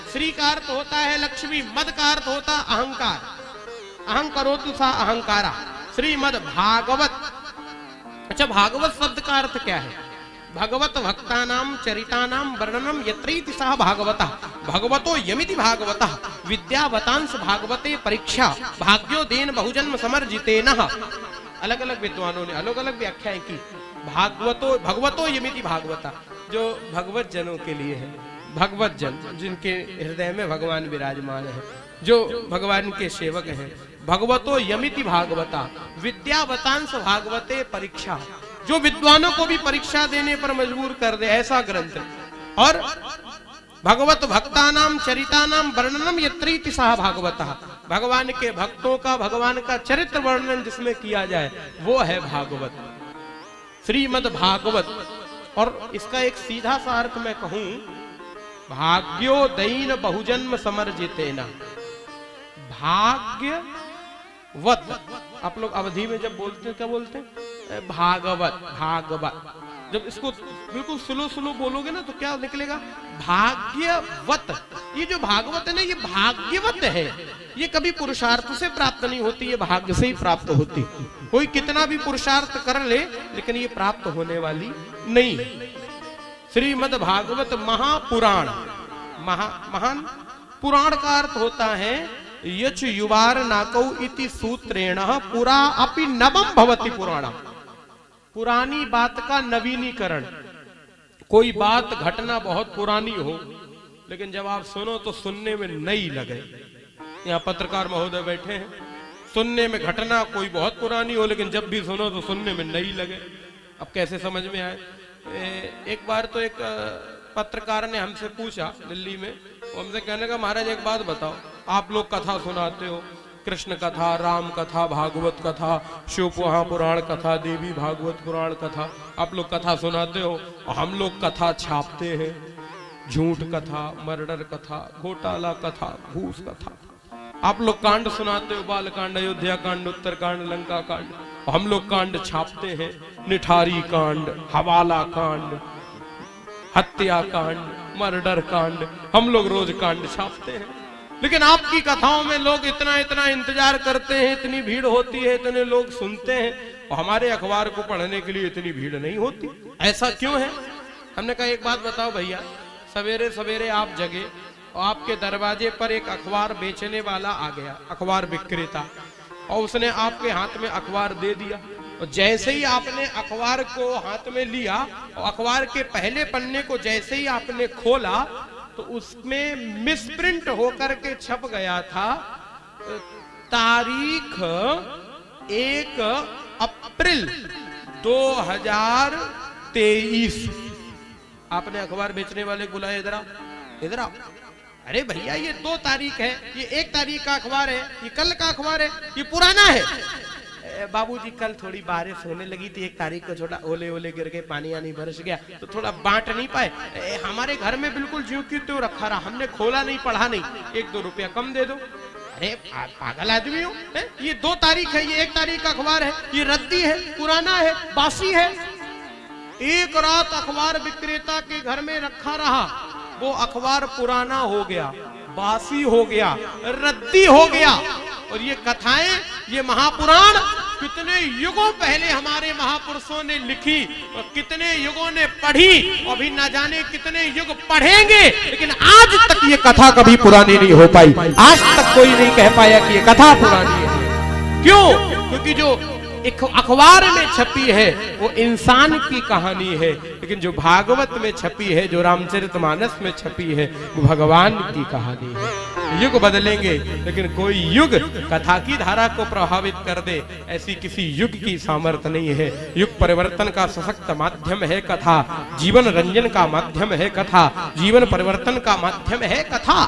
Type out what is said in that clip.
श्री का अर्थ होता है लक्ष्मी, मद का अर्थ होता अहंकार, अहंकरोतु सा अहंकारा, श्रीमद भागवत। अच्छा, भागवत शब्द का अर्थ क्या है? भगवत भक्तानाम चरितानाम वर्णनम यत्रैति सह भागवतः भगवतो यमिति भागवतः विद्यावतांस भागवते परीक्षा भाग्यो देन बहुजन्म समर्जितेनः। अलग अलग विद्वानों ने अलग अलग व्याख्याएं की। भगवतो यमिति भागवता, जो भगवत जनों के लिए है, भगवत जन जिनके हृदय में भगवान विराजमान है, जो भगवान के सेवक हैं। भगवतो यमिति भागवता विद्यावतांस भागवते परीक्षा, जो विद्वानों को भी परीक्षा देने पर मजबूर कर दे, ऐसा ग्रंथ। और भगवत भक्तानाम चरितानाम वर्णनम यत्रीति सह भागवतः, भगवान के भक्तों का, भगवान का चरित्र वर्णन जिसमें किया जाए वो है भागवत, श्रीमद भागवत। और इसका एक सीधा सा अर्थ मैं कहूं, भाग्यो दैन बहुजन्म समर्जितेना, भाग्यवत। आप लोग अवधि में जब बोलते हैं क्या बोलते हैं? भागवत, भागवत। जब इसको बिल्कुल स्लो स्लो बोलोगे ना तो क्या निकलेगा? भाग्यवत। ये जो भागवत है ना, ये भाग्यवत है। ये कभी पुरुषार्थ से प्राप्त नहीं होती, ये भाग्य से ही प्राप्त होती। कोई कितना भी पुरुषार्थ कर ले, लेकिन ये प्राप्त होने वाली नहीं। श्रीमद भागवत महापुराण, महान पुराण का अर्थ होता है यच युवार नाकौ इति सूत्रेण पुरा अपि नवम भवति पुराणम। पुरानी बात का नवीनीकरण। कोई बात घटना बहुत पुरानी हो, लेकिन जब आप सुनो तो सुनने में नई लगे। यहाँ पत्रकार महोदय बैठे हैं, सुनने में घटना कोई बहुत पुरानी हो, लेकिन जब भी सुनो तो सुनने में नई लगे। अब कैसे समझ में आए? एक बार तो एक पत्रकार ने हमसे पूछा दिल्ली में, वो हमसे कहने का, महाराज एक बात बताओ, आप लोग कथा सुनाते हो, कृष्ण कथा, राम कथा, भागवत कथा, शिव पुराण कथा, देवी भागवत पुराण कथा, आप लोग कथा सुनाते हो, और हम लोग कथा छापते हैं, झूठ कथा, मर्डर कथा, घोटाला कथा, घूस कथा। आप लोग कांड सुनाते हो, बाल कांड, अयोध्या कांड, उत्तर कांड, लंका कांड, हम लोग कांड छापते हैं, निठारी कांड, हवाला कांड, हत्या कांड, मर्डर कांड, हम लोग रोज कांड छापते हैं। लेकिन आपकी कथाओं में लोग इतना इतना इंतजार करते हैं, इतनी भीड़ होती है, इतने लोग सुनते हैं, और हमारे अखबार को पढ़ने के लिए इतनी भीड़ नहीं होती। ऐसा क्यों है? हमने कहा एक बात बताओ भैया, सवेरे सवेरे आप जगे और आपके दरवाजे पर एक अखबार बेचने वाला आ गया, अखबार विक्रेता, और उसने आपके हाथ में अखबार दे दिया। और जैसे ही आपने अखबार को हाथ में लिया और अखबार के पहले पन्ने को जैसे ही आपने खोला तो उसमें मिसप्रिंट होकर के छप गया था तारीख 1 अप्रैल 2023। आपने अखबार बेचने वाले को बुलाया, इधर आओ, इधर आओ। अरे भैया ये 2 तारीख है, ये 1 तारीख का अखबार है, ये कल का अखबार है, ये पुराना है। बाबूजी कल थोड़ी बारिश होने लगी थी, 1 तारीख को थोड़ा ओले ओले गिर के पानी आनी बरस गया तो थोड़ा बांट नहीं पाए। हमारे घर में बिल्कुल ज्यों की त्यों रखा रहा, हमने खोला नहीं, पढ़ा नहीं, 1-2 रुपया कम दे दो। अरे पागल आदमी हो, ये 2 तारीख है, ये 1 तारीख का अखबार है, ये रद्दी है, पुराना है, बासी है। एक रात अखबार विक्रेता के घर में रखा रहा, वो अखबार पुराना हो गया, बासी हो गया, रद्दी हो गया। और ये कथाएं, ये महापुराण कितने युगों पहले हमारे महापुरुषों ने लिखी और कितने युगों ने पढ़ी, और भी ना जाने कितने युग पढ़ेंगे, लेकिन आज तक ये कथा कभी पुरानी नहीं हो पाई। आज तक कोई नहीं कह पाया कि ये कथा पुरानी है। क्यों? क्योंकि जो अखबार में छपी है वो इंसान की कहानी है, लेकिन जो भागवत में छपी है, जो रामचरितमानस में छपी है, वो भगवान की कहानी है। युग बदलेंगे, लेकिन कोई युग कथा की धारा को प्रभावित कर दे, ऐसी किसी युग की सामर्थ्य नहीं है। युग परिवर्तन का सशक्त माध्यम है कथा, जीवन रंजन का माध्यम है कथा, जीवन परिवर्तन का माध्यम है कथा।